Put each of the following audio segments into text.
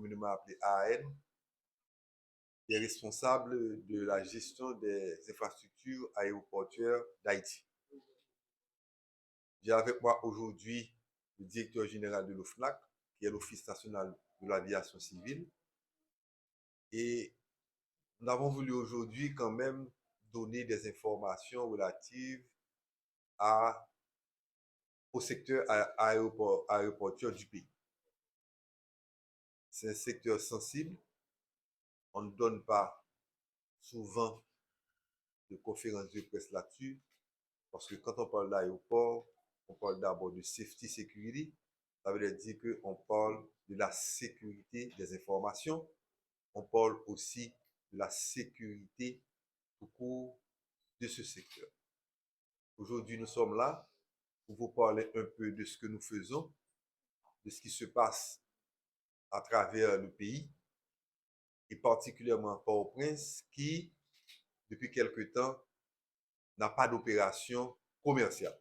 communément appelé AAN, qui est responsable de la gestion des infrastructures aéroportuaires d'Haïti. J'ai avec moi aujourd'hui le directeur général de l'OFNAC, qui est l'Office national de l'aviation civile. Et nous avons voulu aujourd'hui quand même donner des informations relatives au secteur aéroportuaire du pays. C'est un secteur sensible. On ne donne pas souvent de conférences de presse là-dessus, parce que quand on parle d'aéroport, on parle d'abord de safety security. Ça veut dire qu'on parle de la sécurité des informations. On parle aussi de la sécurité au cours de ce secteur. Aujourd'hui, nous sommes là pour vous parler un peu de ce que nous faisons, de ce qui se passe à travers le pays, et particulièrement Port-au-Prince, qui, depuis quelque temps, n'a pas d'opération commerciale.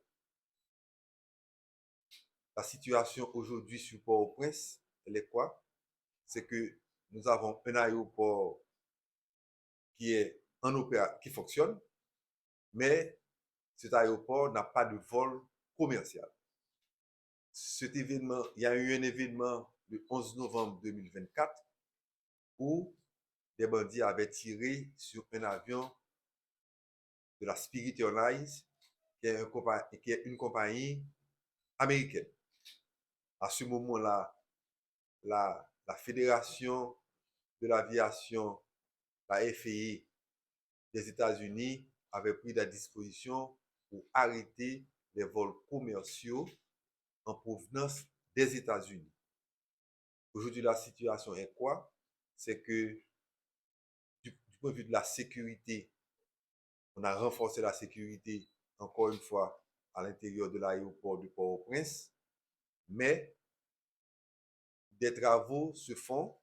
La situation aujourd'hui sur Port-au-Prince, elle est quoi? C'est que nous avons un aéroport qui fonctionne, mais cet aéroport n'a pas de vol commercial. Il y a eu un événement le 11 novembre 2024 où des bandits avaient tiré sur un avion de la Spirit Airlines, qui est une compagnie américaine. À ce moment-là, la Fédération de l'aviation, la FAA des États-Unis, avait pris des dispositions pour arrêter les vols commerciaux en provenance des États-Unis. Aujourd'hui, la situation est quoi? C'est que du point de vue de la sécurité, on a renforcé la sécurité, encore une fois, à l'intérieur de l'aéroport de Port-au-Prince, mais des travaux se font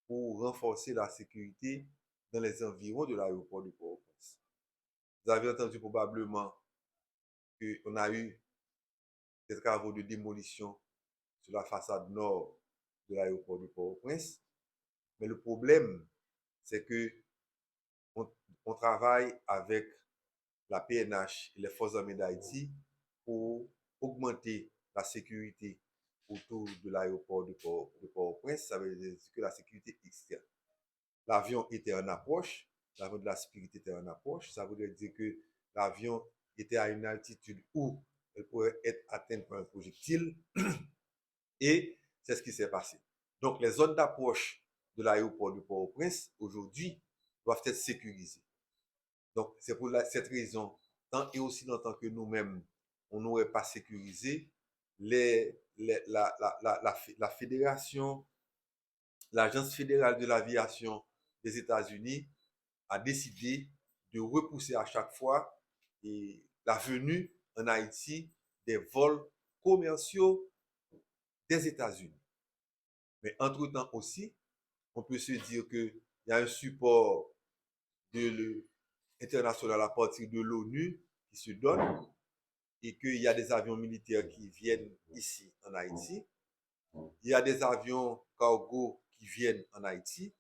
pour renforcer la sécurité dans les environs de l'aéroport de Port-au-Prince. Vous avez entendu probablement qu'on a eu des travaux de démolition sur la façade nord de l'aéroport de Port-au-Prince, mais le problème, c'est que on travaille avec la PNH et les forces armées d'Haïti pour augmenter la sécurité autour de l'aéroport de Port-au-Prince. Ça veut dire que la sécurité externe. L'avion était en approche, l'avion de la Spirit était en approche. Ça voudrait dire que l'avion était à une altitude où elle pourrait être atteinte par un projectile. Et c'est ce qui s'est passé. Donc, les zones d'approche de l'aéroport de Port-au-Prince, aujourd'hui, doivent être sécurisées. Donc, c'est pour cette raison, tant et aussi longtemps que nous-mêmes, on n'aurait pas sécurisé, la fédération, l'Agence fédérale de l'aviation des États-Unis a décidé de repousser à chaque fois la venue en Haïti des vols commerciaux des États-Unis. Mais entre-temps aussi, on peut se dire qu'il y a un support international à partir de l'ONU qui se donne et qu'il y a des avions militaires qui viennent ici en Haïti. Il y a des avions cargo qui viennent en Haïti.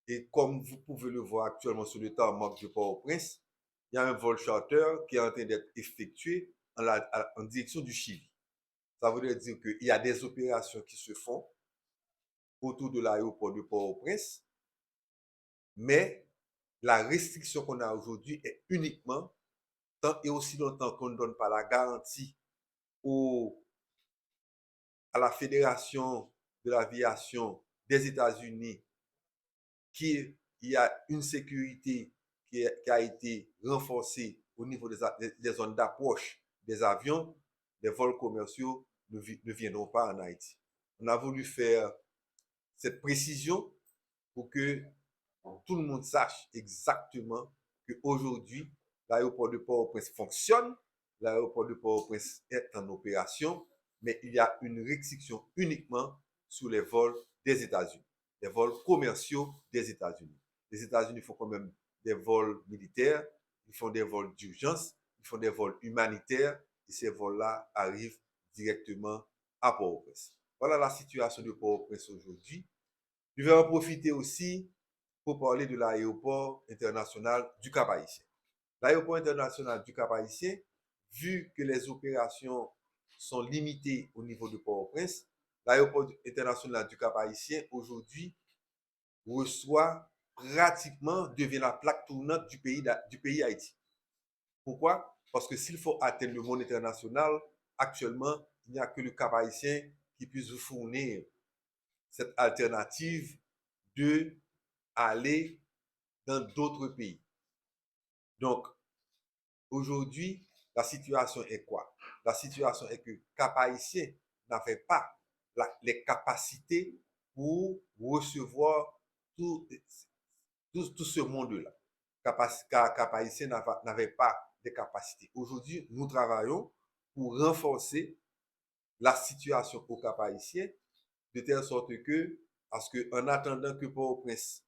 Et comme vous pouvez le voir actuellement sur le tarmac de Port-au-Prince, il y a un vol charter qui est en train d'être effectué en direction du Chili. Ça veut dire qu'il y a des opérations qui se font autour de l'aéroport de Port-au-Prince, mais la restriction qu'on a aujourd'hui est uniquement tant et aussi longtemps qu'on ne donne pas la garantie à la Fédération de l'aviation des États-Unis qu'il y a une sécurité qui a été renforcée au niveau des zones d'approche des avions, les vols commerciaux ne viendront pas en Haïti. On a voulu faire cette précision pour que tout le monde sache exactement qu'aujourd'hui, l'aéroport de Port-au-Prince fonctionne, l'aéroport de Port-au-Prince est en opération, mais il y a une restriction uniquement sur les vols des États-Unis, les vols commerciaux des États-Unis. Les États-Unis font quand même des vols militaires, ils font des vols d'urgence, ils font des vols humanitaires, et ces vols-là arrivent directement à Port-au-Prince. Voilà la situation de Port-au-Prince aujourd'hui. Je vais en profiter aussi pour parler de l'aéroport international du Cap-Haïtien. L'aéroport international du Cap-Haïtien, vu que les opérations sont limitées au niveau de Port-au-Prince, l'aéroport international du Cap-Haïtien aujourd'hui reçoit pratiquement, devient la plaque tournante du pays Haïti. Pourquoi? Parce que s'il faut atteindre le monde international, actuellement, il n'y a que le Cap-Haïtien qui puisse vous fournir cette alternative de aller dans d'autres pays. Donc, aujourd'hui, la situation est quoi? La situation est que Cap-Haïtien n'avait pas les capacités pour recevoir tout, tout ce monde-là. Cap-Haïtien n'avait pas de capacités. Aujourd'hui, nous travaillons pour renforcer la situation au Cap-Haïtien de telle sorte que, parce qu'en attendant que Port-au-Prince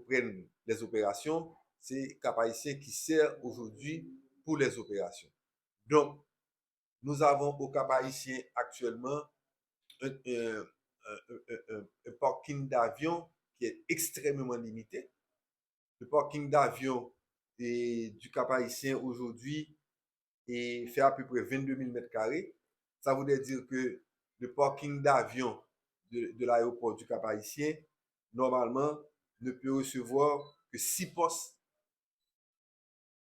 prenne les opérations, c'est Cap-Haïtien qui sert aujourd'hui pour les opérations. Donc, nous avons au Cap-Haïtien actuellement un parking d'avion qui est extrêmement limité. Le parking d'avion du Cap-Haïtien aujourd'hui fait à peu près 22 000 m². Ça voudrait dire que le parking d'avion de l'aéroport du Cap-Haïtien, normalement, ne peut recevoir que 6 postes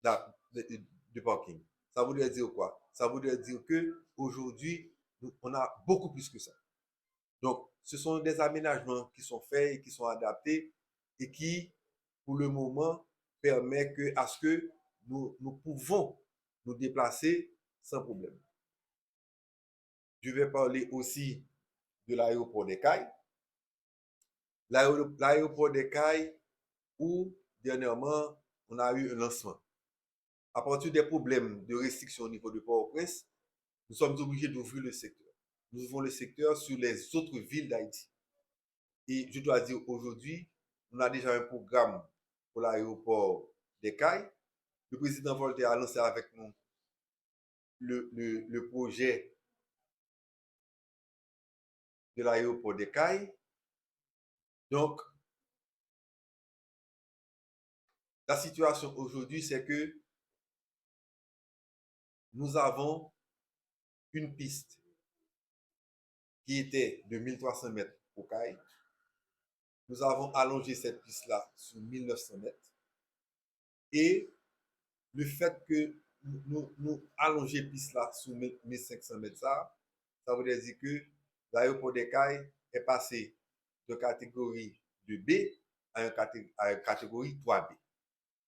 de parking. Ça voudrait dire quoi? Ça voudrait dire qu'aujourd'hui, on a beaucoup plus que ça. Donc, ce sont des aménagements qui sont faits et qui sont adaptés et qui, pour le moment, permettent à ce que nous pouvons nous déplacer sans problème. Je vais parler aussi de l'aéroport des Cayes. L'aéroport des Cayes où, dernièrement, on a eu un lancement. À partir des problèmes de restriction au niveau de Port-au-Prince, nous sommes obligés d'ouvrir le secteur. Nous ouvrons le secteur sur les autres villes d'Haïti. Et je dois dire aujourd'hui, on a déjà un programme pour l'aéroport des Cayes. Le président Voltaire a lancé avec nous le projet de l'aéroport des Cayes. Donc, la situation aujourd'hui, c'est que nous avons une piste qui était de 1300 mètres au Cayes. Nous avons allongé cette piste-là sur 1900 mètres. Et le fait que nous allongeons la piste-là sur 1500 mètres, ça veut dire que l'aéroport des Cayes est passé de catégorie de B à une catégorie 3B.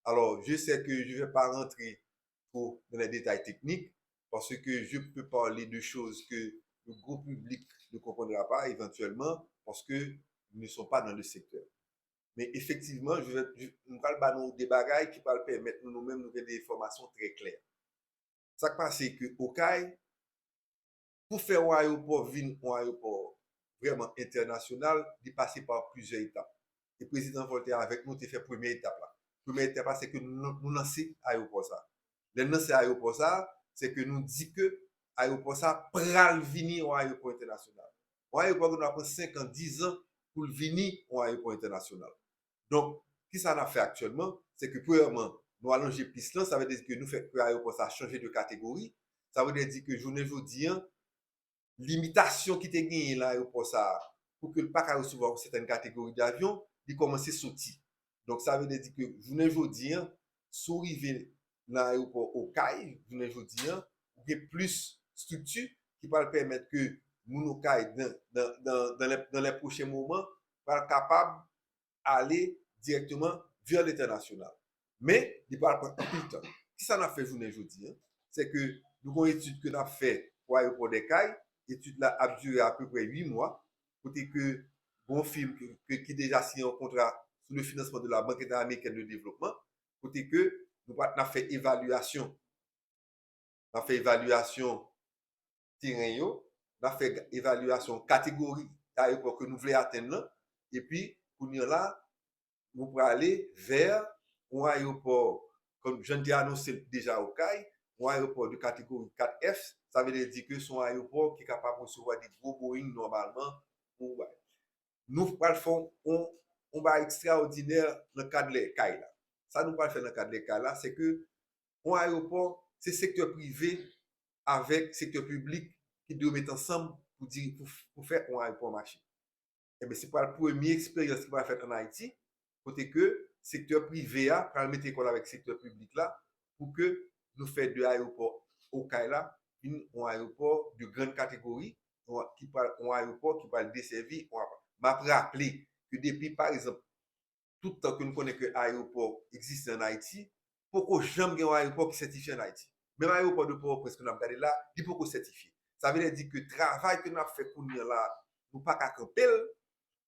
Alors, je sais que je ne vais pas rentrer trop dans les détails techniques parce que je peux parler de choses que le gros public ne comprendra pas éventuellement parce qu'ils ne sont pas dans le secteur. Mais effectivement, je vais parler des bagailles qui vont permettre nous-mêmes de faire des informations très claires. Ça qui passe, c'est qu'au CAI, pour faire un aéroport vraiment international, il passe par plusieurs étapes. Le président Voltaire avec nous, il fait la première étape là. La première étape, c'est que nous lançons l'aéroport ça. Le lancer l'aéroport ça, c'est que nous disons que l'aéroport ça pral venir au aéroport international. Un aéroport qui nous prend 5 ans, 10 ans pour venir au aéroport international. Donc, ce que ça a fait actuellement, c'est que premièrement, nous allons la piste là, ça veut dire que nous faisons que l'aéroport ça changer de catégorie. Ça veut dire que journée aujourd'hui, limitation qui était gagnée l'aéroport ça pour que le parc recevoir certaines catégories d'avions, il commence à sortir. Donc ça veut dire que journée aujourd'hui, si arriver dans l'aéroport au CAI, journée aujourd'hui, il y a plus structure qui va permettre que nous CAI dans les prochains moments va capable aller directement vers l'international. Mais il va prendre plus de temps. Si ça n'a fait journée aujourd'hui, c'est que nous avons une étude que nous avons fait pour l'aéroport des Cayes. L'étude là a duré à peu près 8 mois. Côté que bon film qui déjà signé un contrat sous le financement de la Banque interaméricaine de développement. Côté que nous avons fait évaluation. On a fait évaluation terrain, on a fait évaluation catégorie d'aéroport que nous voulons atteindre. Et puis, pour nous là, nous pourrons aller vers un aéroport, comme je l'ai annoncé déjà au CAI, un aéroport de catégorie 4F, ça veut dire que c'est un aéroport qui est capable de recevoir des gros Boeing normalement. nous allons faire on va extraordinaire dans le cadre des cas là. Ça nous va faire dans le cadre des cas là, c'est que un aéroport, c'est secteur privé avec secteur public qui doivent mettre ensemble pour faire un aéroport marché. Et bien, c'est pas la première expérience qui va faire en Haïti, côté que secteur privé a, pour mettre école avec secteur public là, pour que nous fassions de l'aéroport au Kaila, un aéroport de grande catégorie, un aéroport qui va le desservir. M'a rappelé que depuis, par exemple, tout le temps que nous connaissons que l'aéroport existe en Haïti, pourquoi jamais un aéroport qui certifie en Haïti. Même l'aéroport de Port-au-Prince que nous avons regardé là, il faut certifier. Ça veut dire que le travail que nous avons fait pour nous là, nous pas qu'à camper,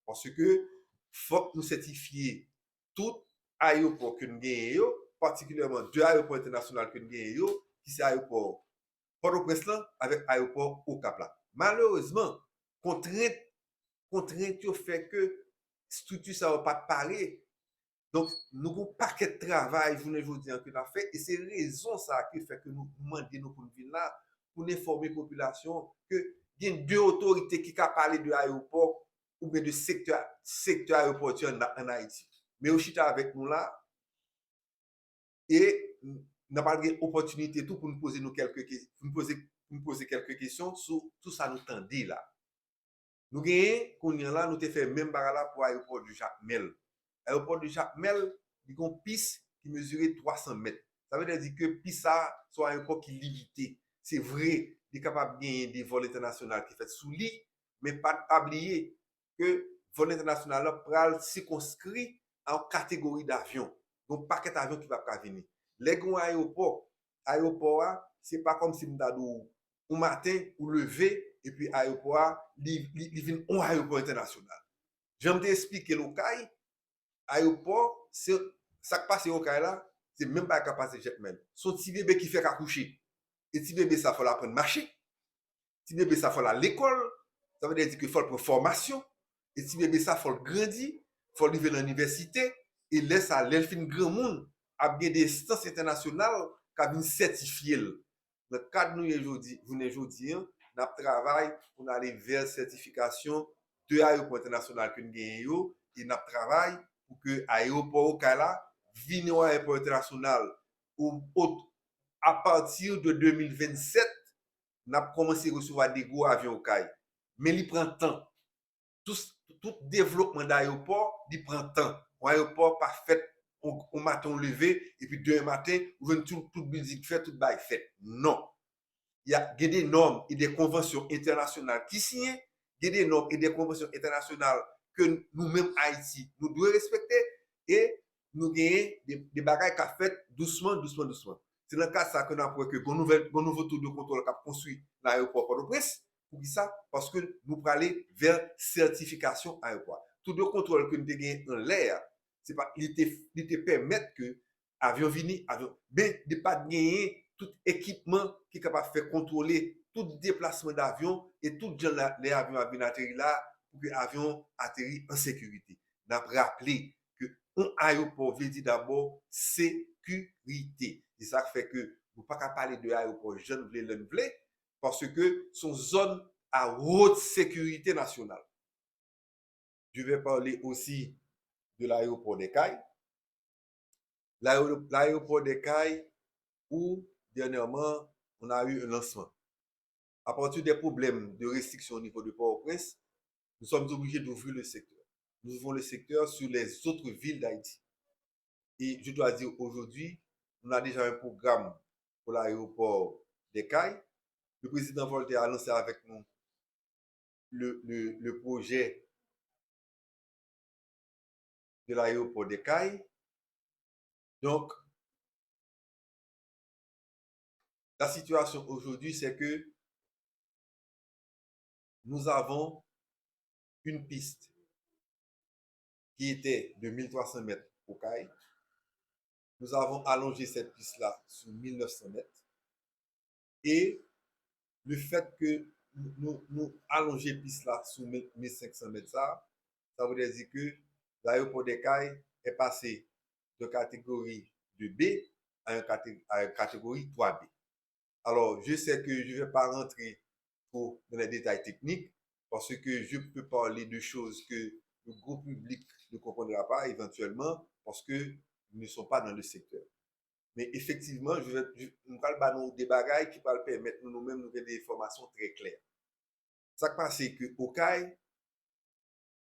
parce que faut que nous certifier tout aéroport que nous gagnons, particulièrement deux aéroports internationaux que nous gagnons, qui c'est aéroport Port-au-Prince avec aéroport au Cap-là. Malheureusement, contrainte fait que structure ça va pas pareil. Donc, nous avons un paquet de travail, je vous dis, que nous avons fait, et c'est raison ça qui fait que nous demandons pour nous venir là, pour informer la population que il y a deux autorités qui ont parlé de l'aéroport ou bien de secteur aéroportuaire en Haïti. Mais aussi avec nous là, et nous n'avons pas d'opportunité tout pour nous poser quelques questions sur tout ça nous tendit là. Nous gagnons, là, nous avons fait même barra pour l'aéroport du Jacques Mel. L'aéroport du Jacques Mel, il y a une piste qui mesurait 300 mètres. Ça veut dire que piste ça, c'est un aéroport qui est limité. C'est vrai, il est capable de gagner des vols internationaux qui sont sous lit, mais pas oublier que le vol international pral circonscrit en catégorie d'avion. Donc, paquet d'avions qui va pas venir. Les grands aéroports, c'est pas comme si nous avons un matin ou lever et puis aéroport, il vient un aéroport international. J'aime t'expliquer le cas, aéroport, c'est ça qui passe au cas là, c'est même pas capable de jetman. Son petit bébé qui fait qu'accoucher. Et petit bébé, ça faut l'apprendre à marcher. Petit bébé, ça faut aller à l'école. Ça veut dire qu'il faut prendre formation. Et petit bébé, ça faut grandir. Il faut arriver à l'université. Et laisse à l'elfin grand monde à bien des instances internationales qui viennent certifier. Dans le cadre de nous aujourd'hui, nous travaillons pour aller vers la certification de l'aéroport international que nous gagnons. Et nous travaillons pour que l'aéroport au Kala vienne au aéroport international à partir de 2027, nous avons commencé à recevoir des gros avions au Kala. Mais il prend temps. Tout développement d'aéroport, il prend temps. Un aéroport pas fait au matin levé et puis demain matin, vous venez tout building fait, tout bail fait. Non. Il y a des normes et des conventions internationales qui signent, il y a des normes et des conventions internationales que nous-mêmes, Haïti, nous devons respecter et nous gagnons des bagages qu'a fait doucement. C'est dans le cas de ça que nous avons que un nouveau tour de contrôle qu'a construit l'aéroport Port-au-Prince. Pour qui ça? Parce que nous allons aller vers certification aéroport. Tout de contrôle que nous avons en l'air, c'est pas, il te permet que avion vini, avion, mais de pas gagner tout équipement qui est capable de faire contrôler tout déplacement d'avion et tout les avions à atterrir là pour que l'avion atterrisse en sécurité. Nous avons rappelé que un aéroport veut dire d'abord sécurité. Et ça fait que nous ne pouvons pas parler de l'aéroport jeune parce que son zone à haute sécurité nationale. Je vais parler aussi de l'aéroport des Cayes. L'aéroport des Cayes où dernièrement on a eu un lancement. À partir des problèmes de restriction au niveau de Port-au-Prince, nous sommes obligés d'ouvrir le secteur. Nous ouvrons le secteur sur les autres villes d'Haïti. Et je dois dire aujourd'hui, on a déjà un programme pour l'aéroport des Cayes. Le président Voltaire a lancé avec nous le projet de l'aéroport des Cayes. Donc, la situation aujourd'hui, c'est que nous avons une piste qui était de 1300 mètres au Cayes. Nous avons allongé cette piste-là sur 1900 mètres. Et le fait que nous allongeons la piste-là sur 1500 mètres, ça veut dire que l'aéroport des Cayes est passé de catégorie de B à une catégorie 3B. Alors, je sais que je ne vais pas rentrer trop dans les détails techniques parce que je peux parler de choses que le gros public ne comprendra pas éventuellement parce que nous ne sommes pas dans le secteur. Mais effectivement, nous parlons des bagailles qui peuvent permettre nous-mêmes de faire des informations très claires. Ça qui passe, c'est qu'au CAI,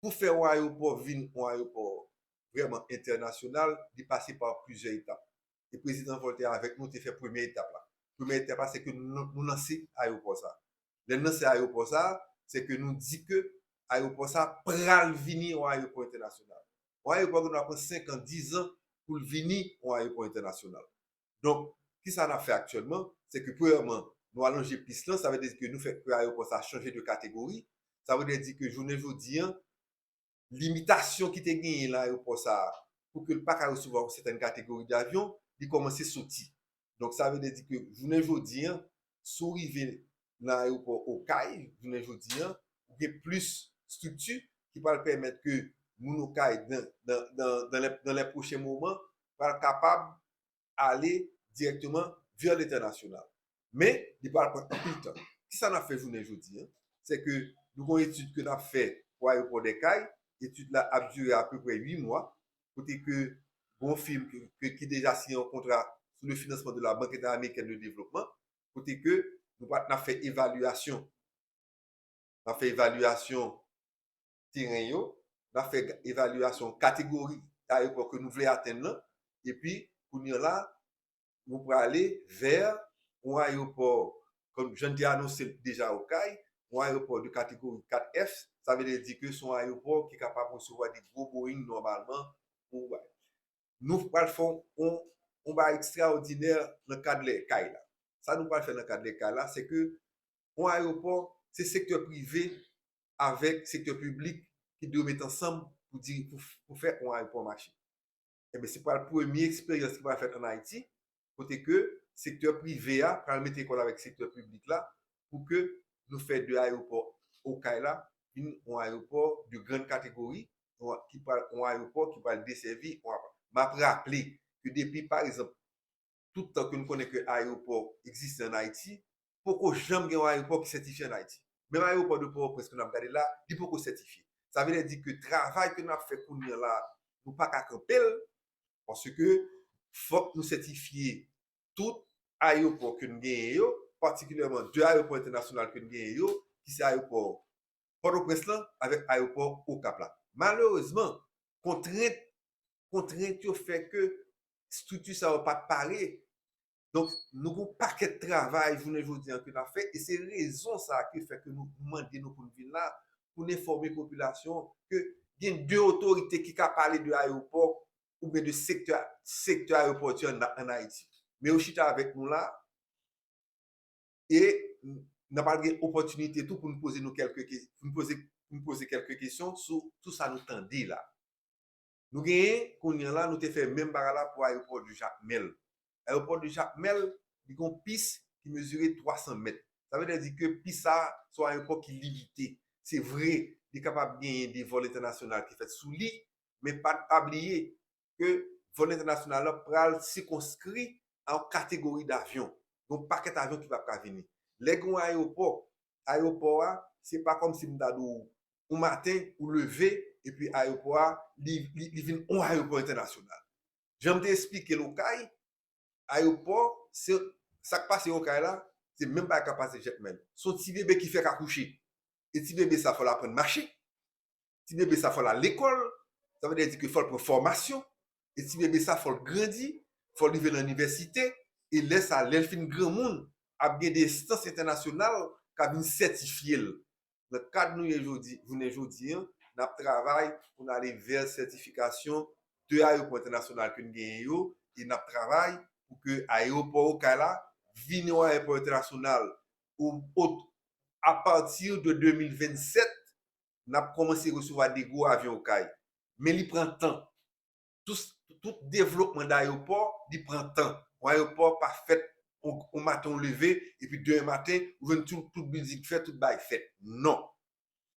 pour faire un aéroport vraiment international, il passe par plusieurs étapes. Le président Voltaire avec nous, il fait la première étape là. La première étape, c'est que nous lançons l'aéroport ça. Le lancer l'aéroport ça, c'est que nous disons que l'aéroport ça pral venir un aéroport international. Un aéroport qui nous prend 5 ans, 10 ans pour venir un aéroport international. Donc, ce que ça a fait actuellement, c'est que premièrement, nous allongeons piste là, ça veut dire que nous faisons que l'aéroport ça a changé de catégorie. Ça veut dire que journée aujourd'hui, limitation qui était gagnée là l'aéroport ça pour que le pas recevoir certaines catégories d'avions, il commence à sortir. Donc ça veut dire que journée aujourd'hui, sous arriver dans l'aéroport au CAI, journée aujourd'hui, il y a plus structure qui va permettre que nous au CAI dans les prochains moments va être capable d'aller directement vers l'international. Mais il va prendre un peu de temps. Ce que ça a fait journée aujourd'hui, c'est que nous avons une étude que nous avons fait pour l'aéroport des CAI. L'étude là a duré à peu près 8 mois. Côté que bon film qui déjà signé un contrat sous le financement de la Banque interaméricaine de développement. Côté que nous avons fait évaluation. On a fait évaluation terrain, on a fait évaluation catégorie d'aéroport que nous voulons atteindre. Et puis, pour nous là, nous pourrons aller vers un aéroport, comme je l'ai annoncé déjà au CAI, un aéroport de catégorie 4F, ça veut dire que c'est un aéroport qui est capable de recevoir des gros Boeing normalement. Nous allons faire un va extraordinaire dans le cadre des CAI. Ça, nous allons faire dans le cadre des CAI, c'est que un aéroport, c'est secteur privé avec secteur public qui doivent mettre ensemble pour faire un aéroport marché. Et bien, c'est pas la première expérience qui va faire en Haïti, côté que secteur privé a mettre école avec secteur public là pour que nous fassions de l'aéroport au Kaila un aéroport de grande catégorie un aéroport qui va desservir. Je me rappeler que depuis par exemple tout le temps que nous connaissons que l'aéroport existe en Haïti, pourquoi jamais un aéroport qui certifie en Haïti. Même l'aéroport de Port-au-Prince que nous avons regardé là, il faut certifier. Ça veut dire que le travail que nous avons fait pour nous là, nous pas qu'à camper parce que faut nous certifier tout aéroport que nous gagnons, particulièrement deux aéroports internationaux que nous gagnons, qui c'est aéroport Port-au-Prince avec aéroport au Cap-là. Malheureusement, contrainte fait que structure ça va pas pareil. Donc, nous avons un paquet de travail, journée aujourd'hui, que nous avons fait, et c'est raison ça qui fait que nous demandons pour nous venir là, pour informer la population que il y a deux autorités qui ont parlé de l'aéroport ou bien de secteur aéroportuaire en Haïti. Mais au chita avec nous là, et nous n'avons pas d'opportunité tout pour nous poser quelques questions sur tout ça nous tendit là. Nous gagnons, qu'on y a là, nous avons fait même barra là pour l'aéroport de Jacmel. L'aéroport de Jacmel, il y a une piste qui mesurait 300 mètres. Ça veut dire que piste ça, c'est un aéroport qui est limité. C'est vrai, il est capable de gagner des vols internationaux qui fait sous lit, mais pas oublier que vol international là pral circonscrit en catégorie d'avion. Donc paquet d'avions qui va pas venir. Les grands aéroports, c'est pas comme si nous avons un matin ou lever et puis aéroport il vient un aéroport international. J'aime t'expliquer le cas aéroport c'est ça qui passe au cas là, c'est même pas capable de jetman. Son petit bébé qui fait accoucher. Et petit bébé ça faut l'apprendre marcher. Petit bébé ça faut aller à l'école. Ça veut dire qu'il faut pour formation. Et petit bébé ça faut grandir, faut arriver à l'université et laisse à l'elfin grand monde a bien des instances internationales qui viennent certifier. Le cadre nous aujourd'hui, nous travaillons pour aller vers la certification de l'aéroport international que nous gagnons et nous travaillons pour que l'aéroport au Kala vienne au aéroport international à partir de 2027, nous avons commencé à recevoir des gros avions au Kala. Mais il prend temps. Tout développement d'aéroport, il prend temps. Un aéroport pas fait au matin levé et puis demain matin, vous venez tout building fait, tout bail fait. Non.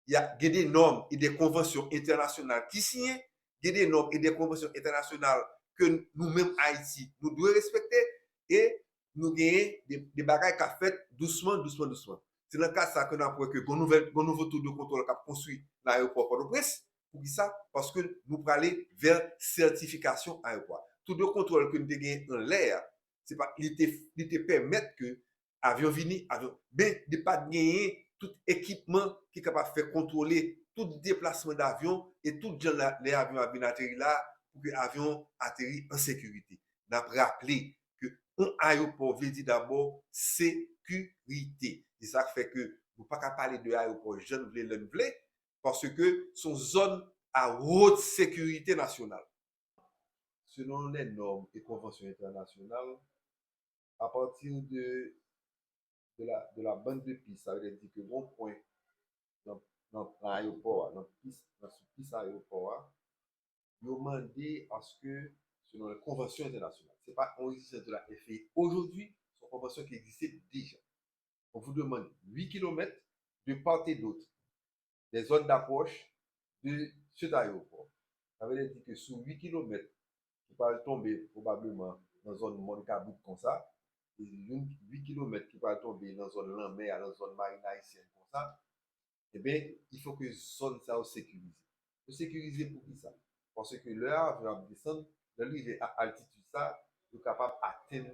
Il y a des normes et des conventions internationales qui signent, il y a des normes et des conventions internationales que nous-mêmes, Haïti, nous devons respecter et nous gagnons des bagages qui sont fait doucement. C'est dans le cas ça que nous avons que un nouveau tour de contrôle qui a construit l'aéroport Port-au-Prince Pour qui ça? Parce que nous pour aller vers certification aéroport. Tout le contrôle que nous avons gagné en l'air, c'est pas, il te permet que avion vini, avion, mais de pas gagner tout équipement qui est capable de faire contrôler tout déplacement d'avion et tout les avions à atterrir là pour que l'avion atterrit en sécurité. On a rappelé que un aéroport veut dire d'abord sécurité. C'est ça qui fait que nous ne pouvons pas parler de l'aéroport jeune vle, parce que son zone à haute sécurité nationale. Selon les normes et conventions internationales, à partir de la bande de piste, ça veut dire que bon point dans l'aéroport, dans la piste aéroport, ils ont demandé à ce que, selon les conventions internationales, ce n'est pas une existence de la FAA aujourd'hui, c'est une convention qui existait déjà. On vous demande 8 km de part et d'autre des zones d'approche de cet aéroport. Ça veut dire que sur 8 km, qui va tomber probablement dans une zone Moncabou comme ça, et 8 km qui va tomber dans une zone Lanmer, dans une zone marine haïtienne comme ça, eh bien, il faut que zone ça sécurise. Sécuriser pour qui ça? Parce que l'heure va descendre, l'arrivée à altitude ça, est capable d'atteindre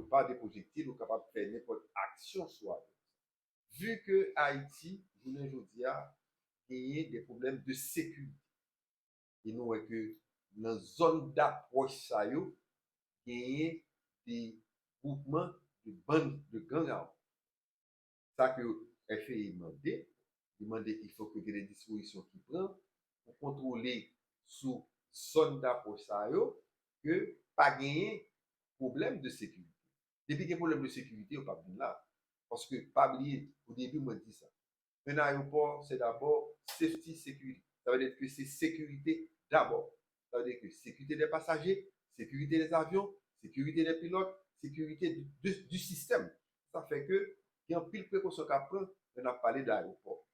pas des projectiles, est capable de faire n'importe action soit. Vu que Haïti, je vous dis, a gagné des problèmes de sécurité. Et nous voyons que dans la zone d'approche, ça y a gagné des groupements de bandes de gangs armés. Ça que FAI demander, il faut que des dispositions qui prennent pour contrôler sous zone d'approche ça y a que pas gagner problème de sécurité. Depuis qu'il y a problème de sécurité, on ne peut pas venir là. Parce que, pas oublier, au début, on dit ça. Un aéroport, c'est d'abord safety sécurité. Ça veut dire que c'est sécurité d'abord. Ça veut dire que sécurité des passagers, sécurité des avions, sécurité des pilotes, sécurité du système. Ça fait que, il y a un pile précaution qu'à prendre, on a parlé d'aéroport.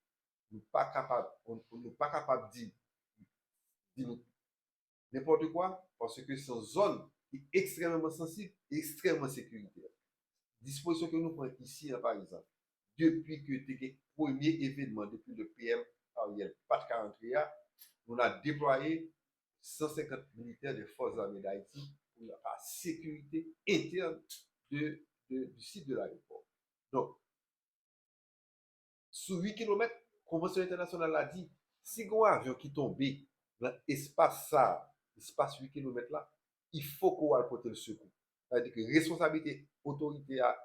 Nous ne sommes pas capables de dire n'importe quoi, parce que c'est une zone qui est extrêmement sensible et extrêmement sécuritaire. Disposition que nous prenons ici, par exemple, depuis que le premier événement, depuis le PM Ariel, pas de 43, on a déployé 150 militaires des forces armées d'Haïti pour la sécurité interne du site de l'aéroport. Donc, sur 8 km, la Convention internationale a dit, si un avion qui tombe dans l'espace 8 km là, il faut qu'on apporte le secours. C'est-à-dire que responsabilité autorité à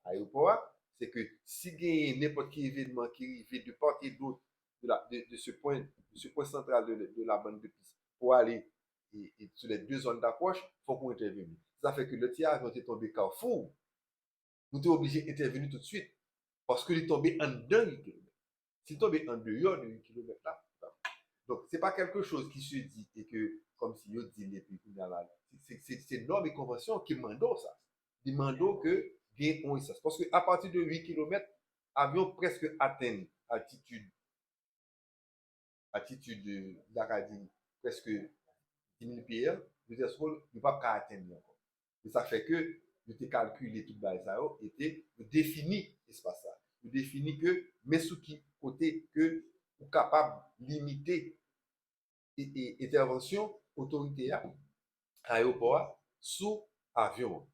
l'aéroport, c'est que si il y a n'importe quel événement qui arrive de part et d'autre de ce point central de la bande de piste pour aller sur les deux zones d'approche, il faut qu'on intervienne. Ça fait que le petit avion est tombé carrefour, nous sommes obligés d'intervenir tout de suite parce qu'il est tombé en dedans 8 km. S'il est tombé en dehors de 8 km là, donc ce n'est pas quelque chose qui se dit et que, comme si on dit les pays, c'est normes et conventions qui demandent ça. Ils demandent que bien on ça. Parce qu'à partir de 8 km, avion presque atteint altitude d'Acadie, presque 10 000 pieds, nous ne pas atteindre encore. Et ça fait que nous avons calculé tout ça et nous défini l'espace ça. Nous défini que, mais sous qui côté que nous capable de limiter intervention autorité à aéroport sous avion.